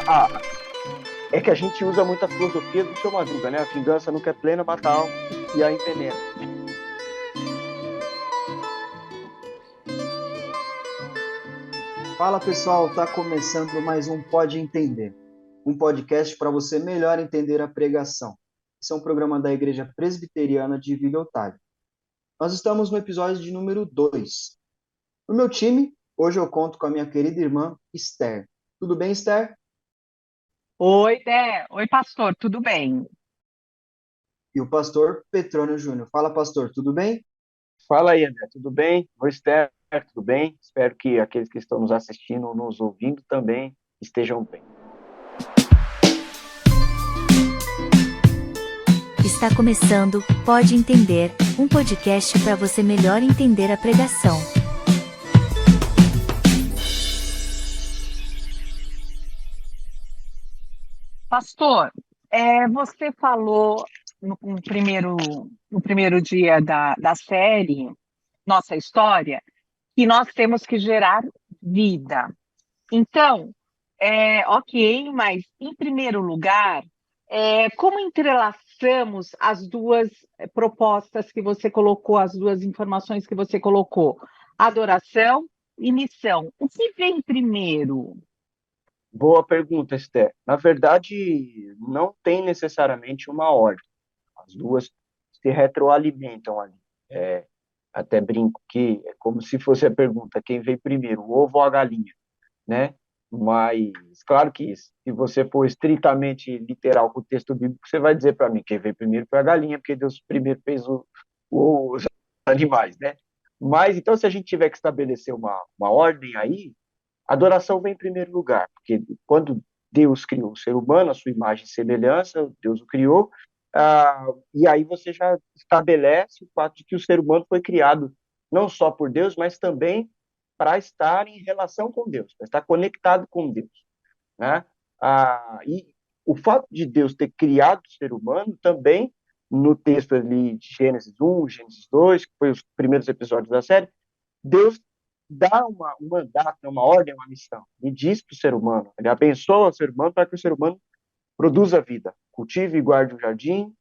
Ah, é que a gente usa muito a filosofia do seu Madruga, né? A vingança nunca é plena, mata a alma e a envenena. Fala pessoal, tá começando mais um Pode Entender, um podcast para você melhor entender a pregação. Esse é um programa da Igreja Presbiteriana de Vila Otário. Nós estamos no episódio de número 2. No meu time, hoje eu conto com a minha querida irmã Esther. Tudo bem, Esther? Oi, Dé. Oi, pastor, tudo bem? E o pastor Petrônio Júnior. Fala, pastor, tudo bem? Fala aí, André, tudo bem? Oi, Esther, tudo bem? Espero que aqueles que estão nos assistindo, nos ouvindo também estejam bem. Está começando Pode Entender, um podcast para você melhor entender a pregação. Pastor, você falou no primeiro dia da série, nossa história, que nós temos que gerar vida. Então, ok, mas em primeiro lugar, como entrelaçamos as duas propostas que você colocou, as duas informações que você colocou? Adoração e missão. O que vem primeiro? Boa pergunta, Esther. Na verdade, não tem necessariamente uma ordem. As duas se retroalimentam ali. É, até brinco que é como se fosse a pergunta, quem veio primeiro, o ovo ou a galinha, né? Mas, claro que se você for estritamente literal com o texto bíblico, você vai dizer para mim, quem veio primeiro foi a galinha, porque Deus primeiro fez os animais, né? Mas, então, se a gente tiver que estabelecer uma ordem aí, a adoração vem em primeiro lugar, porque quando Deus criou o ser humano, a sua imagem e semelhança, Deus o criou, e aí você já estabelece o fato de que o ser humano foi criado não só por Deus, mas também para estar em relação com Deus, para estar conectado com Deus, né? E o fato de Deus ter criado o ser humano também, no texto ali de Gênesis 1, Gênesis 2, que foi os primeiros episódios da série, Deus dá um mandato, uma ordem, uma missão, e diz para o ser humano, ele abençoa o ser humano para que o ser humano produza vida, cultive e guarde o jardim,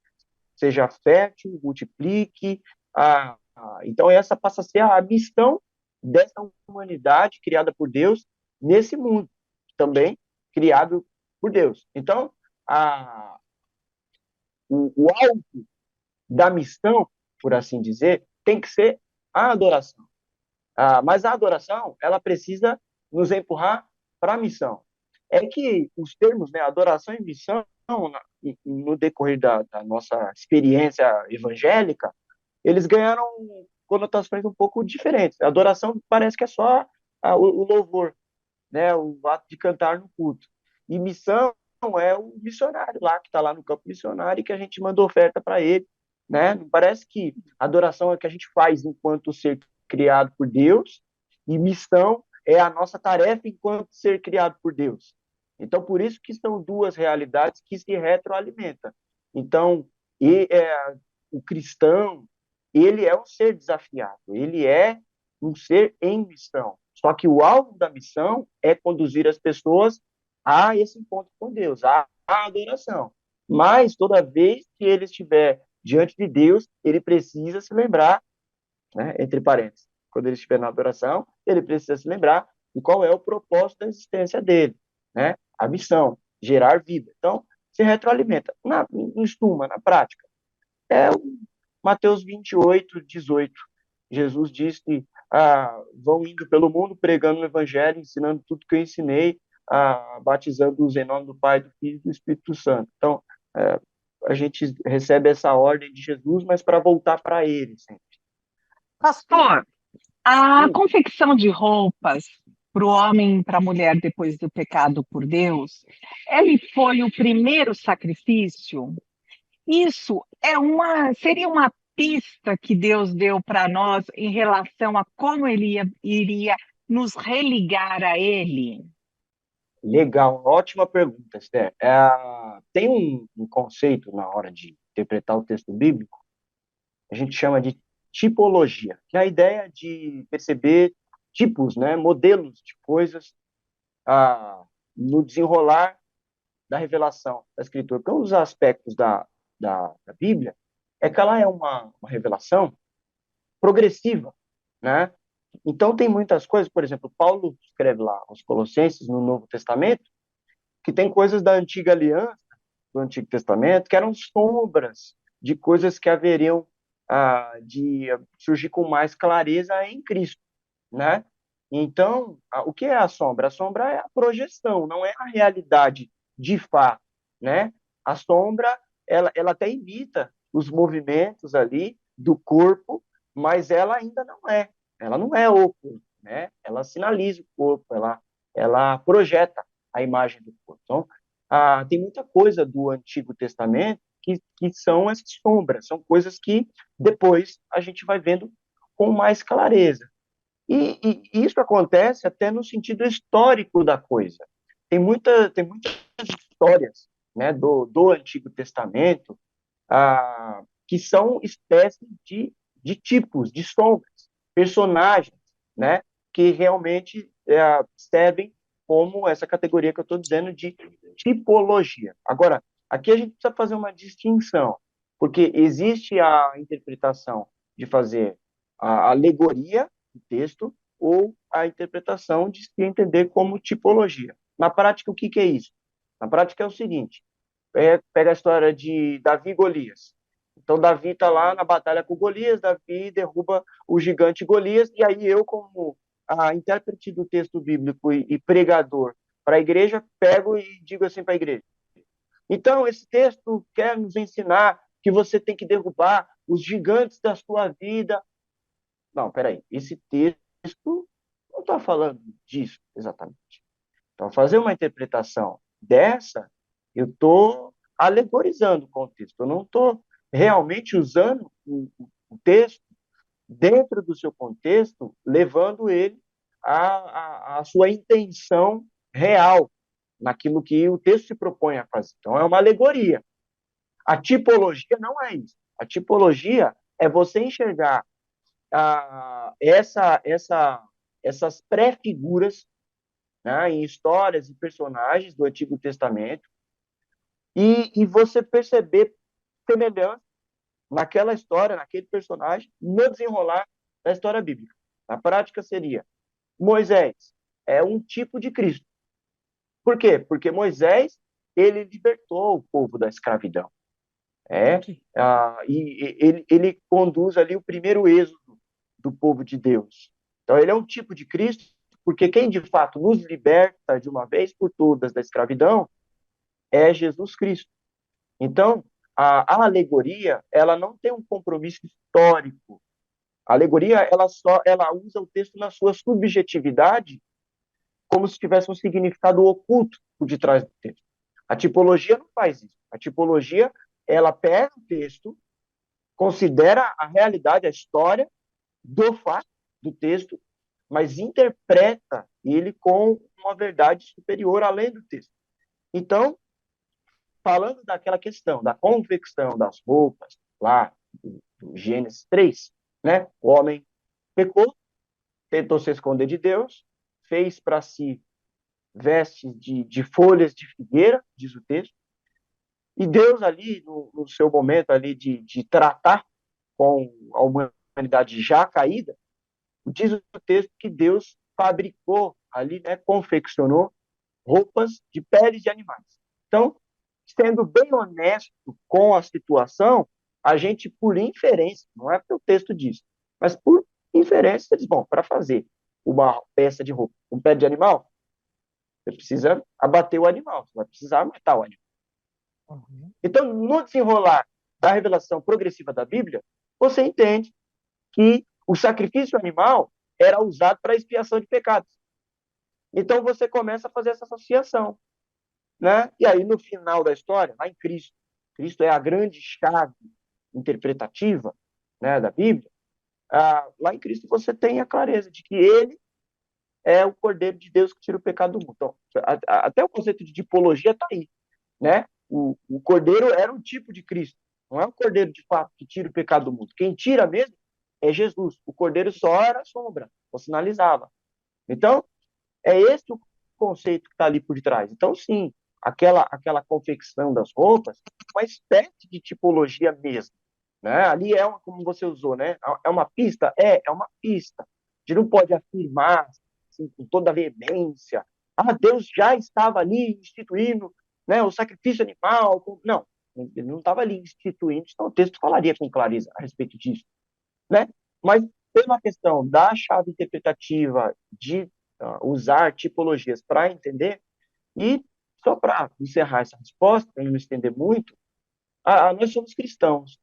seja fértil, multiplique. Então, essa passa a ser a missão dessa humanidade criada por Deus nesse mundo, também criado por Deus. Então, a, o alvo da missão, por assim dizer, tem que ser a adoração. Mas a adoração, ela precisa nos empurrar para a missão. É que os termos, né, adoração e missão, no decorrer da nossa experiência evangélica, eles ganharam conotações um pouco diferentes. A adoração parece que é só o louvor, né, o ato de cantar no culto. E missão é o missionário lá, que está lá no campo missionário e que a gente manda oferta para ele. Né? Parece que adoração é o que a gente faz enquanto ser criado por Deus, e missão é a nossa tarefa enquanto ser criado por Deus. Então, por isso que são duas realidades que se retroalimentam. Então, o cristão, ele é um ser desafiado, ele é um ser em missão. Só que o alvo da missão é conduzir as pessoas a esse encontro com Deus, à adoração. Mas toda vez que ele estiver diante de Deus, ele precisa se lembrar, né, entre parênteses, quando ele estiver na adoração, ele precisa se lembrar de qual é o propósito da existência dele, né? A missão, gerar vida. Então, se retroalimenta. Em suma, na prática, é o Mateus 28, 18. Jesus disse: vão indo pelo mundo pregando o evangelho, ensinando tudo que eu ensinei, batizando-os em nome do Pai, do Filho e do Espírito Santo. Então, é, a gente recebe essa ordem de Jesus, mas para voltar para ele sempre. Pastor, a Hum, confecção de roupas para o homem e para a mulher depois do pecado por Deus, ele foi o primeiro sacrifício? Isso seria uma pista que Deus deu para nós em relação a como iria nos religar a Ele? legal, ótima pergunta, Esther. Tem um conceito na hora de interpretar o texto bíblico, a gente chama de tipologia, que é a ideia de perceber tipos, né, modelos de coisas no desenrolar da revelação da Escritura. Porque um dos aspectos da Bíblia é que ela é uma revelação progressiva, né? Então, tem muitas coisas, por exemplo, Paulo escreve lá aos Colossenses, no Novo Testamento, que tem coisas da antiga aliança, do Antigo Testamento, que eram sombras de coisas que haveriam de surgir com mais clareza em Cristo, né? Então, o que é a sombra? A sombra é a projeção, não é a realidade de fato, né? A sombra, ela até imita os movimentos ali do corpo, mas ela ainda não é. Ela não é o corpo, né? Ela sinaliza o corpo, ela projeta a imagem do corpo. Então, tem muita coisa do Antigo Testamento que são essas sombras, são coisas que depois a gente vai vendo com mais clareza. E isso acontece até no sentido histórico da coisa. Tem muitas histórias, né, do Antigo Testamento que são espécies de tipos, de sombras, personagens, né, que realmente servem como essa categoria que eu estou dizendo de tipologia. Agora, aqui a gente precisa fazer uma distinção, porque existe a interpretação de fazer a alegoria do texto ou a interpretação de se entender como tipologia. Na prática, o que é isso? Na prática é o seguinte, pega a história de Davi e Golias. Então, Davi está lá na batalha com Golias, Davi derruba o gigante Golias, e aí eu, como intérprete do texto bíblico e pregador para a igreja, pego e digo assim para a igreja. Então, esse texto quer nos ensinar que você tem que derrubar os gigantes da sua vida. Não, peraí, esse texto não está falando disso exatamente. Então, fazer uma interpretação dessa, eu estou alegorizando o contexto, eu não estou realmente usando o texto dentro do seu contexto, levando ele à sua intenção real, naquilo que o texto se propõe a fazer. Então, é uma alegoria. A tipologia não é isso. A tipologia é você enxergar essas pré-figuras, né, em histórias e personagens do Antigo Testamento, e você perceber semelhança naquela história, naquele personagem, no desenrolar da história bíblica. Na prática seria, Moisés é um tipo de Cristo. Por quê? Porque Moisés, ele libertou o povo da escravidão. E ele conduz ali o primeiro êxodo do povo de Deus. Então, ele é um tipo de Cristo, porque quem de fato nos liberta de uma vez por todas da escravidão é Jesus Cristo. Então, a alegoria, ela não tem um compromisso histórico. A alegoria, ela usa o texto na sua subjetividade, como se tivesse um significado oculto por detrás do texto. A tipologia não faz isso. A tipologia, ela pega o texto, considera a realidade, a história do fato do texto, mas interpreta ele com uma verdade superior além do texto. Então, falando daquela questão da confecção das roupas, lá do Gênesis 3, né? O homem pecou, tentou se esconder de Deus, fez para si vestes de folhas de figueira, diz o texto, e Deus ali, no seu momento ali de tratar com a humanidade já caída, diz o texto que Deus fabricou ali, né, confeccionou roupas de peles de animais. Então, sendo bem honesto com a situação, a gente, por inferência, não é porque o texto diz, mas por inferência, diz, bom, para fazer uma peça de roupa, um pé de animal, você precisa abater o animal, você vai precisar matar o animal. Uhum. Então, no desenrolar da revelação progressiva da Bíblia, você entende que o sacrifício animal era usado para expiação de pecados. Então, você começa a fazer essa associação, né? E aí, no final da história, lá em Cristo, Cristo é a grande chave interpretativa, né, da Bíblia, lá em Cristo você tem a clareza de que ele é o Cordeiro de Deus que tira o pecado do mundo. Então, até o conceito de tipologia está aí, né? O Cordeiro era um tipo de Cristo, não é o Cordeiro de fato que tira o pecado do mundo. Quem tira mesmo é Jesus. O Cordeiro só era sombra, ou sinalizava. Então, é esse conceito que está ali por trás. Então, sim, aquela confecção das roupas, uma espécie de tipologia mesmo, né? Ali como você usou, né? É uma pista? É uma pista. A gente não pode afirmar assim, com toda a veemência, Deus já estava ali instituindo, né, o sacrifício animal. Não, ele não estava ali instituindo, então o texto falaria com clareza a respeito disso, né? Mas pela questão da chave interpretativa de usar tipologias para entender, e só para encerrar essa resposta, para não me estender muito, nós somos cristãos.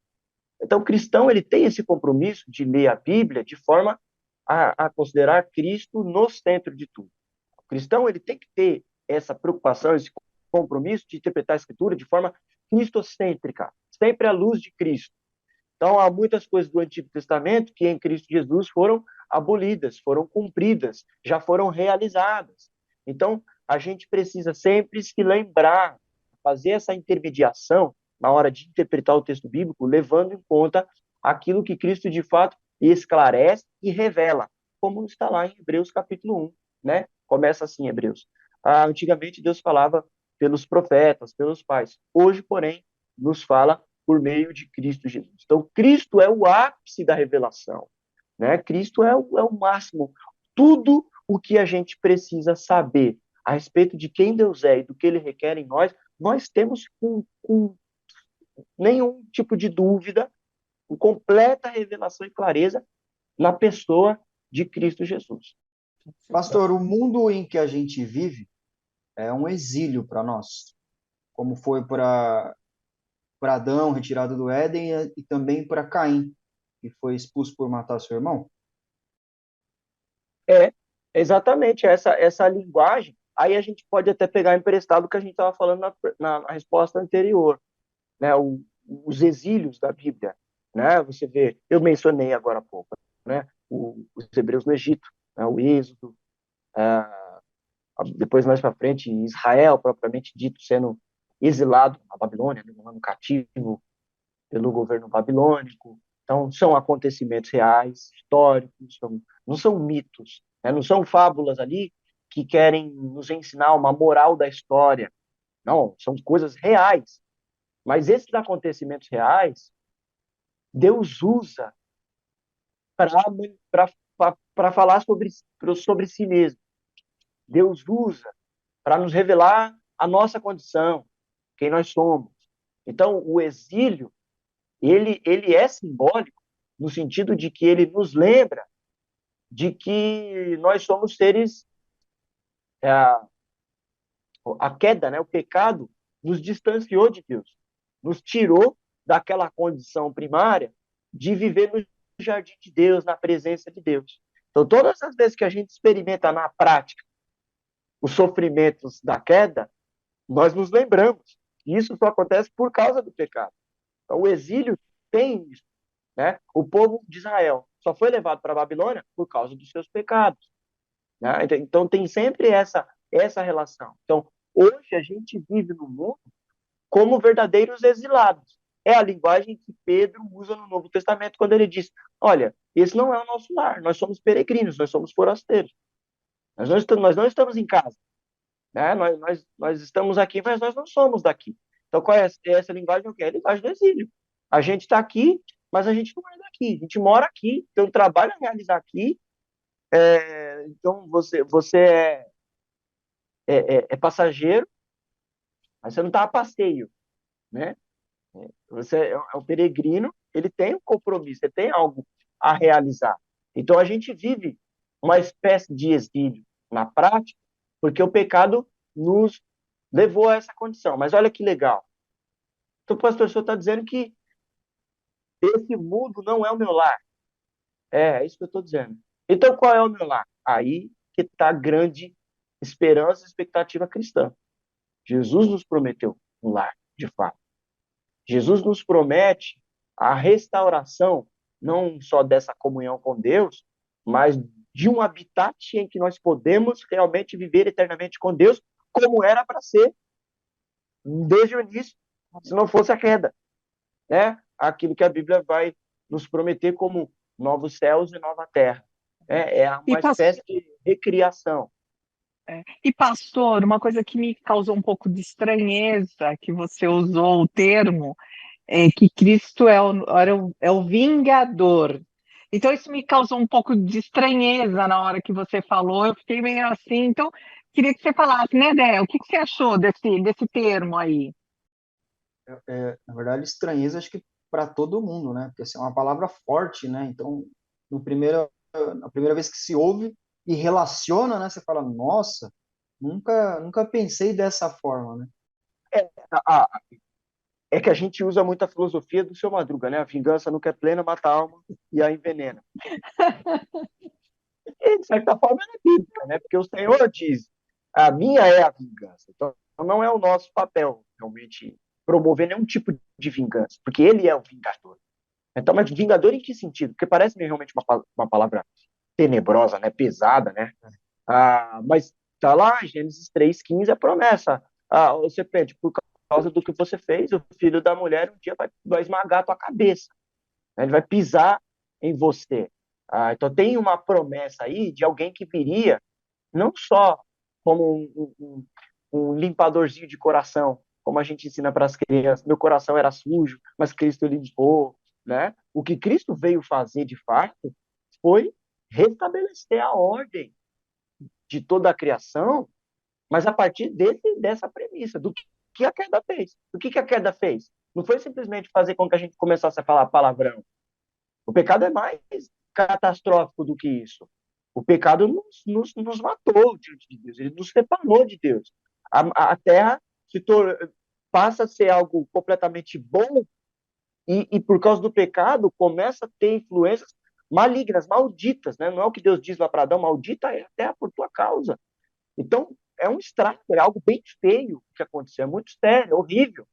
Então, o cristão ele tem esse compromisso de ler a Bíblia de forma a considerar Cristo no centro de tudo. O cristão ele tem que ter essa preocupação, esse compromisso de interpretar a Escritura de forma cristocêntrica, sempre à luz de Cristo. Então, há muitas coisas do Antigo Testamento que em Cristo Jesus foram abolidas, foram cumpridas, já foram realizadas. Então, a gente precisa sempre se lembrar, fazer essa intermediação na hora de interpretar o texto bíblico, levando em conta aquilo que Cristo de fato esclarece e revela, como está lá em Hebreus capítulo 1, né? Começa assim, Hebreus. Antigamente Deus falava pelos profetas, pelos pais. Hoje, porém, nos fala por meio de Cristo Jesus. Então, Cristo é o ápice da revelação, né? Cristo é o máximo. Tudo o que a gente precisa saber a respeito de quem Deus é e do que Ele requer em nós, nós temos com nenhum tipo de dúvida, com completa revelação e clareza na pessoa de Cristo Jesus. Pastor, o mundo em que a gente vive é um exílio para nós, como foi para Adão, retirado do Éden, e também para Caim, que foi expulso por matar seu irmão? É, exatamente, essa linguagem. Aí a gente pode até pegar emprestado o que a gente estava falando na resposta anterior, né? Os exílios da Bíblia, né? Você vê, eu mencionei agora há pouco, né? Os hebreus no Egito, né? O Êxodo, depois mais para frente Israel propriamente dito sendo exilado na Babilônia, no cativo pelo governo babilônico. Então são acontecimentos reais, históricos, não são mitos, né? Não são fábulas ali que querem nos ensinar uma moral da história. Não, são coisas reais. Mas esses acontecimentos reais, Deus usa para falar sobre si mesmo. Deus usa para nos revelar a nossa condição, quem nós somos. Então, o exílio, ele é simbólico no sentido de que ele nos lembra de que nós somos seres, a queda, né, o pecado, nos distanciou de Deus, nos tirou daquela condição primária de viver no jardim de Deus, na presença de Deus. Então, todas as vezes que a gente experimenta na prática os sofrimentos da queda, nós nos lembramos. E isso só acontece por causa do pecado. Então, o exílio tem isso, né? O povo de Israel só foi levado para a Babilônia por causa dos seus pecados, né? Então, tem sempre essa relação. Então, hoje a gente vive no mundo como verdadeiros exilados. É a linguagem que Pedro usa no Novo Testamento quando ele diz: olha, esse não é o nosso lar, nós somos peregrinos, nós somos forasteiros. Nós não estamos em casa, né? Nós estamos aqui, mas nós não somos daqui. Então, qual é essa linguagem? O que é a linguagem do exílio? A gente está aqui, mas a gente não é daqui. A gente mora aqui, tem um trabalho a realizar aqui. Então, você é passageiro, mas você não está a passeio, né? Você é um peregrino, ele tem um compromisso, ele tem algo a realizar. Então, a gente vive uma espécie de exílio na prática, porque o pecado nos levou a essa condição. Mas olha que legal. Então, o pastor, o senhor está dizendo que esse mundo não é o meu lar. É isso que eu estou dizendo. Então, qual é o meu lar? Aí que está a grande esperança e expectativa cristã. Jesus nos prometeu um lar, de fato. Jesus nos promete a restauração, não só dessa comunhão com Deus, mas de um habitat em que nós podemos realmente viver eternamente com Deus, como era para ser desde o início, se não fosse a queda, né? Aquilo que a Bíblia vai nos prometer como novos céus e nova terra. É uma espécie de recriação. E, pastor, uma coisa que me causou um pouco de estranheza, que você usou o termo, é que Cristo é o vingador. Então, isso me causou um pouco de estranheza na hora que você falou, eu fiquei meio assim. Então, queria que você falasse, né, Dé? O que que você achou desse termo aí? Na verdade, estranheza, acho que para todo mundo, né? Porque assim, é uma palavra forte, né? Então, no primeiro, na primeira vez que se ouve e relaciona, né? Você fala, nossa, nunca pensei dessa forma, né? É, a, a- é que a gente usa muito a filosofia do seu Madruga, né? A vingança nunca é plena, mata a alma e a envenena. E, de certa forma, ela é bíblica, né? Porque o Senhor diz, a minha é a vingança. Então, não é o nosso papel, realmente, promover nenhum tipo de vingança, porque ele é o vingador. Então, mas vingador em que sentido? Porque parece realmente uma palavra tenebrosa, né? Pesada, né? Mas tá lá, Gênesis 3,15, a promessa. Você pede, por causa do que você fez, o filho da mulher um dia vai esmagar a tua cabeça, né? Ele vai pisar em você. Então tem uma promessa aí de alguém que viria, não só como um limpadorzinho de coração, como a gente ensina para as crianças, meu coração era sujo, mas Cristo limpou, né? O que Cristo veio fazer de fato foi restabelecer a ordem de toda a criação, mas a partir dessa premissa, do que a queda fez. O que a queda fez? Não foi simplesmente fazer com que a gente começasse a falar palavrão. O pecado é mais catastrófico do que isso. O pecado nos matou diante de Deus, ele nos separou de Deus. A terra passa a ser algo completamente bom e por causa do pecado começa a ter influências malignas, malditas, né? Não é o que Deus diz lá para Adão, maldita é a terra por tua causa. Então, é um estrago, é algo bem feio que aconteceu, é muito sério, é horrível.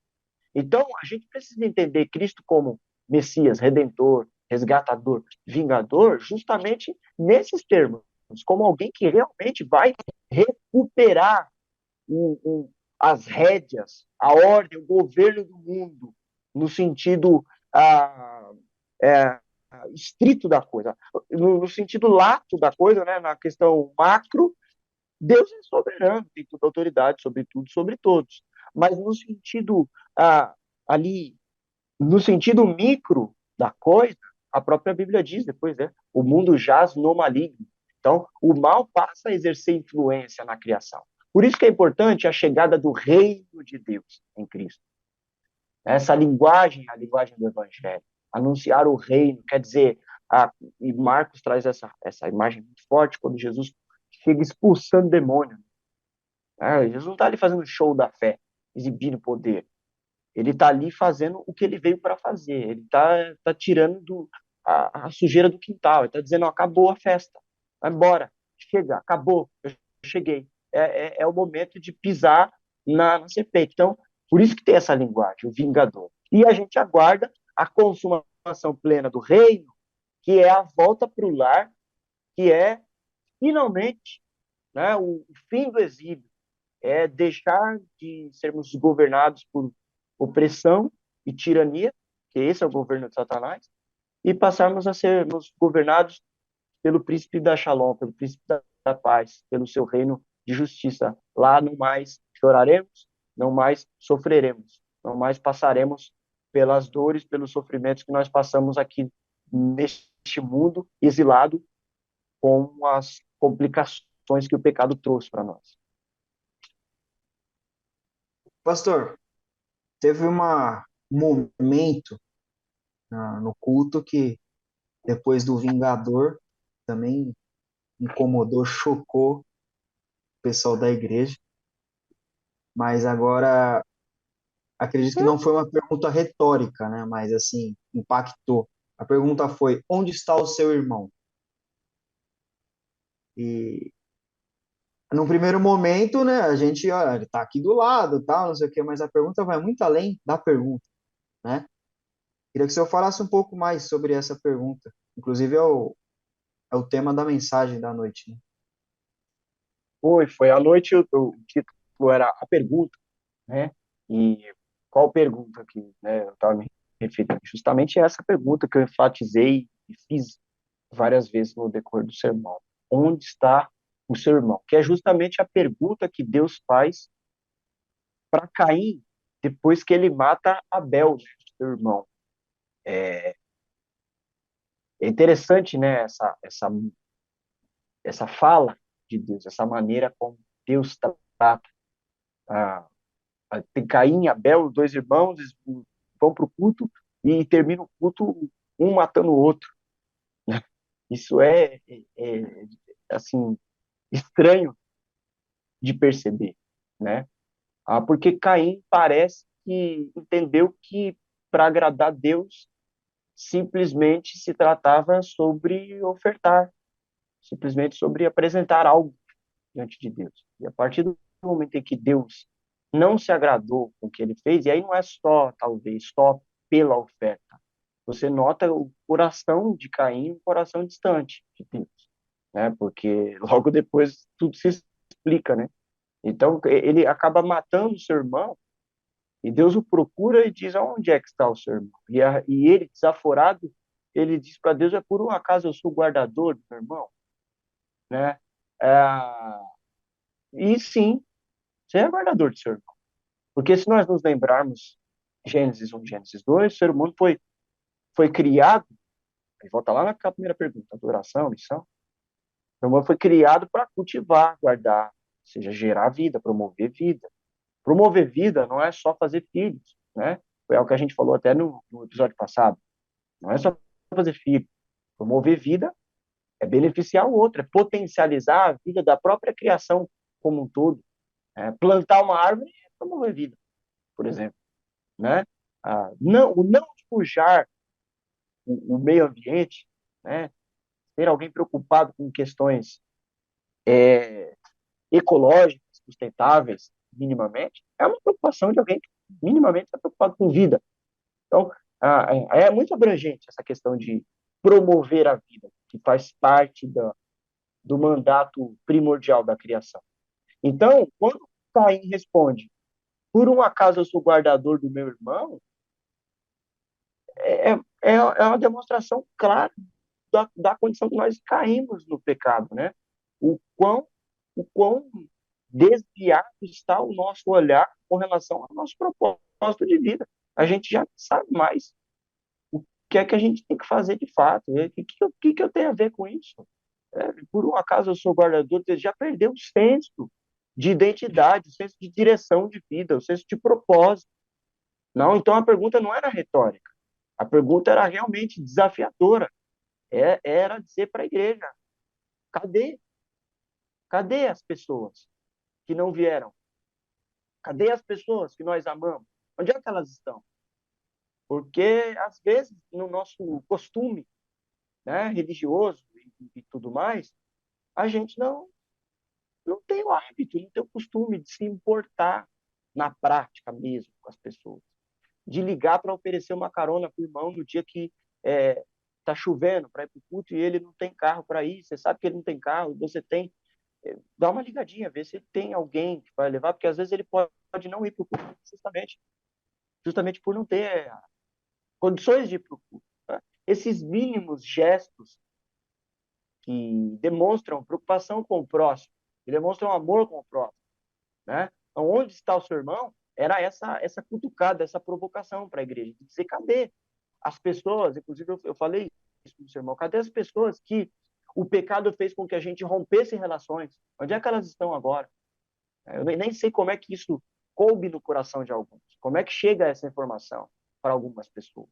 Então, a gente precisa entender Cristo como Messias, Redentor, Resgatador, Vingador, justamente nesses termos, como alguém que realmente vai recuperar as rédeas, a ordem, o governo do mundo, no sentido ah, é, estrito da coisa, no sentido lato da coisa, né, na questão macro. Deus é soberano, tem toda autoridade sobre tudo, sobre todos. Mas no sentido ali, no sentido micro da coisa, a própria Bíblia diz depois, né? O mundo jaz no maligno. Então, o mal passa a exercer influência na criação. Por isso que é importante a chegada do reino de Deus em Cristo. Essa linguagem é a linguagem do Evangelho. Anunciar o reino, quer dizer, e Marcos traz essa imagem muito forte quando Jesus chega expulsando demônio. Jesus não está ali fazendo show da fé, exibindo poder. Ele está ali fazendo o que ele veio para fazer. Ele tá tirando a sujeira do quintal. Ele está dizendo: ó, acabou a festa, vai embora, chega, acabou, eu cheguei. É o momento de pisar na serpente. Então, por isso que tem essa linguagem, o vingador. E a gente aguarda a consumação plena do reino, que é a volta para o lar, que é, finalmente, né, o fim do exílio, é deixar de sermos governados por opressão e tirania, que esse é o governo de Satanás, e passarmos a sermos governados pelo príncipe da Shalom, pelo príncipe da paz, pelo seu reino de justiça. Lá não mais choraremos, não mais sofreremos, não mais passaremos pelas dores, pelos sofrimentos que nós passamos aqui neste mundo exilado com as complicações que o pecado trouxe para nós. Pastor, teve um momento no culto que, depois do Vingador, também incomodou, chocou o pessoal da igreja, mas agora acredito que não foi uma pergunta retórica, né? Mas assim, impactou. A pergunta foi: onde está o seu irmão? E num primeiro momento, né, a gente, olha, ele tá aqui do lado, tal, não sei o quê, mas a pergunta vai muito além da pergunta, né? Queria que o senhor falasse um pouco mais sobre essa pergunta. Inclusive é o tema da mensagem da noite, né? Foi à noite, o título era a pergunta, né? E qual pergunta que, né, eu estava me referindo? Justamente essa pergunta que eu enfatizei e fiz várias vezes no decorrer do sermão. Onde está o seu irmão, que é justamente a pergunta que Deus faz para Caim depois que ele mata Abel, né, seu irmão. É interessante, né, essa fala de Deus, essa maneira como Deus trata. Ah, tem Caim e Abel, os dois irmãos, eles vão para o culto e termina o culto um matando o outro. Isso assim, estranho de perceber, né? Porque Caim parece que entendeu que para agradar Deus simplesmente se tratava sobre ofertar, simplesmente sobre apresentar algo diante de Deus. E a partir do momento em que Deus não se agradou com o que ele fez, e aí não é só, talvez, só pela oferta. Você nota o coração de Caim, um coração distante de Deus, né? Porque logo depois tudo se explica, né? Então ele acaba matando o seu irmão e Deus o procura e diz: aonde é que está o seu irmão? E ele, desaforado, ele diz para Deus: é por um acaso eu sou guardador do meu irmão, né? Ah, e sim, você é guardador do seu irmão. Porque se nós nos lembrarmos Gênesis 1, Gênesis 2, o ser humano foi criado, e volta lá naquela primeira pergunta, adoração, missão, o ser humano foi criado para cultivar, guardar, ou seja, gerar vida, promover vida. Promover vida não é só fazer filhos, né? Foi o que a gente falou até no episódio passado. Não é só fazer filho. Promover vida é beneficiar o outro, é potencializar a vida da própria criação como um todo. Plantar uma árvore é promover vida, por exemplo, né? O não sujar o meio ambiente, né? Ter alguém preocupado com questões ecológicas, sustentáveis, minimamente, é uma preocupação de alguém que minimamente está preocupado com vida. Então, é muito abrangente essa questão de promover a vida, que faz parte do mandato primordial da criação. Então, quando Caim responde, por um acaso eu sou guardador do meu irmão, é uma demonstração clara da condição que nós caímos no pecado, né? O quão, o quão desviado está o nosso olhar com relação ao nosso propósito de vida. A gente já sabe mais o que é que a gente tem que fazer de fato. O que eu tenho a ver com isso? Por um acaso eu sou guardador, você já perdeu o senso de identidade, o senso de direção de vida, o senso de propósito. Não, então a pergunta não era retórica. A pergunta era realmente desafiadora. Era dizer para a igreja: cadê? Cadê as pessoas que não vieram? Cadê as pessoas que nós amamos? Onde é que elas estão? Porque, às vezes, no nosso costume, né, religioso e tudo mais, a gente não tem o hábito, não tem o costume de se importar na prática mesmo com as pessoas. De ligar para oferecer uma carona para o irmão no dia que está chovendo para ir para o culto e ele não tem carro para ir, você sabe que ele não tem carro, você tem. Dá uma ligadinha, ver se tem alguém que vai levar, porque às vezes ele pode não ir para o culto justamente por não ter condições de ir para o culto. Tá? Esses mínimos gestos que demonstram preocupação com o próximo, que demonstram amor com o próximo, né? Então, onde está o seu irmão? Era essa cutucada, essa provocação para a igreja, de dizer, cadê as pessoas, inclusive eu falei isso para o seu irmão, cadê as pessoas que o pecado fez com que a gente rompesse relações? Onde é que elas estão agora? Eu nem sei como é que isso coube no coração de alguns, como é que chega essa informação para algumas pessoas.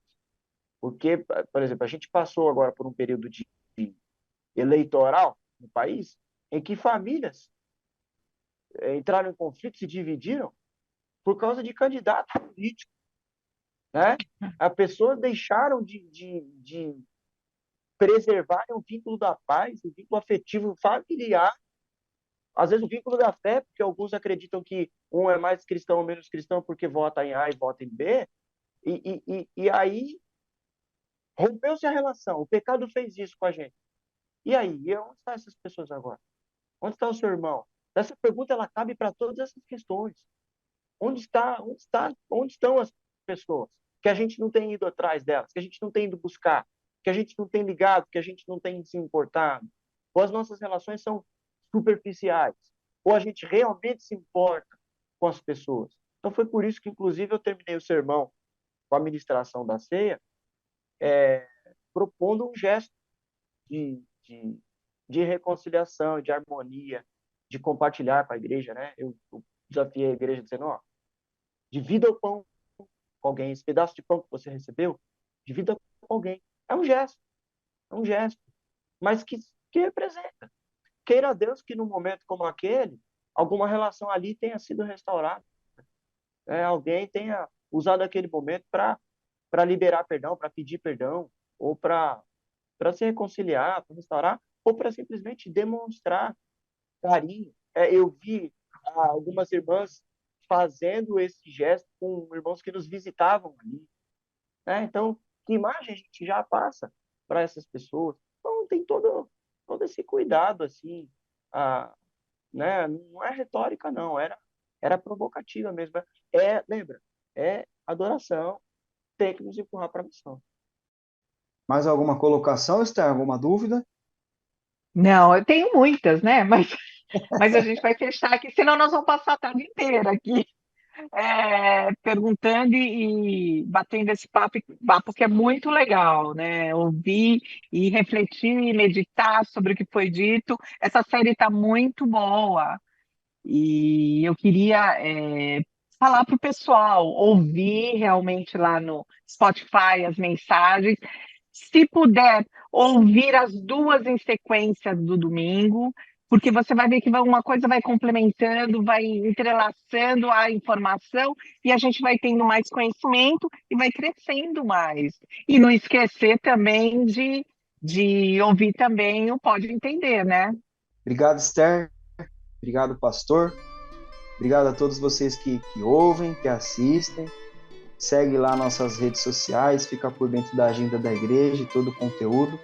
Porque, por exemplo, a gente passou agora por um período de eleitoral no país em que famílias entraram em conflito, se dividiram por causa de candidatos políticos, né? As pessoas deixaram de preservarem o vínculo da paz, o vínculo afetivo familiar, às vezes o vínculo da fé, porque alguns acreditam que um é mais cristão ou menos cristão porque vota em A e vota em B, e aí rompeu-se a relação, o pecado fez isso com a gente. E aí, onde estão essas pessoas agora? Onde está o seu irmão? Essa pergunta ela cabe para todas essas questões. Onde estão as pessoas que a gente não tem ido atrás delas, que a gente não tem ido buscar, que a gente não tem ligado, que a gente não tem se importado? Ou as nossas relações são superficiais, ou a gente realmente se importa com as pessoas. Então foi por isso que, inclusive, eu terminei o sermão com a ministração da ceia, propondo um gesto de, de, de reconciliação, de harmonia, de compartilhar com a igreja, né? Eu desafiei a igreja dizendo, ó, divida o pão com alguém, esse pedaço de pão que você recebeu, divida com alguém. É um gesto, mas que representa. Queira Deus que num momento como aquele, alguma relação ali tenha sido restaurada. Alguém tenha usado aquele momento para liberar perdão, para pedir perdão, ou para se reconciliar, para restaurar, ou para simplesmente demonstrar carinho. Eu vi algumas irmãs fazendo esse gesto com irmãos que nos visitavam ali. Então, que imagem a gente já passa para essas pessoas? Então, tem todo esse cuidado, assim, né? Não é retórica, não, era provocativa mesmo. Lembra, adoração, tem que nos empurrar para a missão. Mais alguma colocação, Esther? Alguma dúvida? Não, eu tenho muitas, né? Mas a gente vai fechar aqui, senão nós vamos passar a tarde inteira aqui perguntando e batendo esse papo que é muito legal, né? Ouvir e refletir e meditar sobre o que foi dito. Essa série está muito boa e eu queria falar para o pessoal ouvir realmente lá no Spotify as mensagens. Se puder, ouvir as duas em sequência do domingo, porque você vai ver que uma coisa vai complementando, vai entrelaçando a informação e a gente vai tendo mais conhecimento e vai crescendo mais. E não esquecer também de ouvir também o Pode Entender, né? Obrigado, Esther. Obrigado, pastor. Obrigado a todos vocês que ouvem, que assistem. Segue lá nossas redes sociais, fica por dentro da agenda da igreja e todo o conteúdo.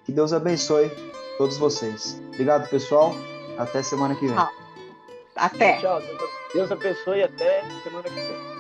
Que Deus abençoe todos vocês. Obrigado, pessoal. Até semana que vem. Até. Tchau. Deus abençoe e até semana que vem.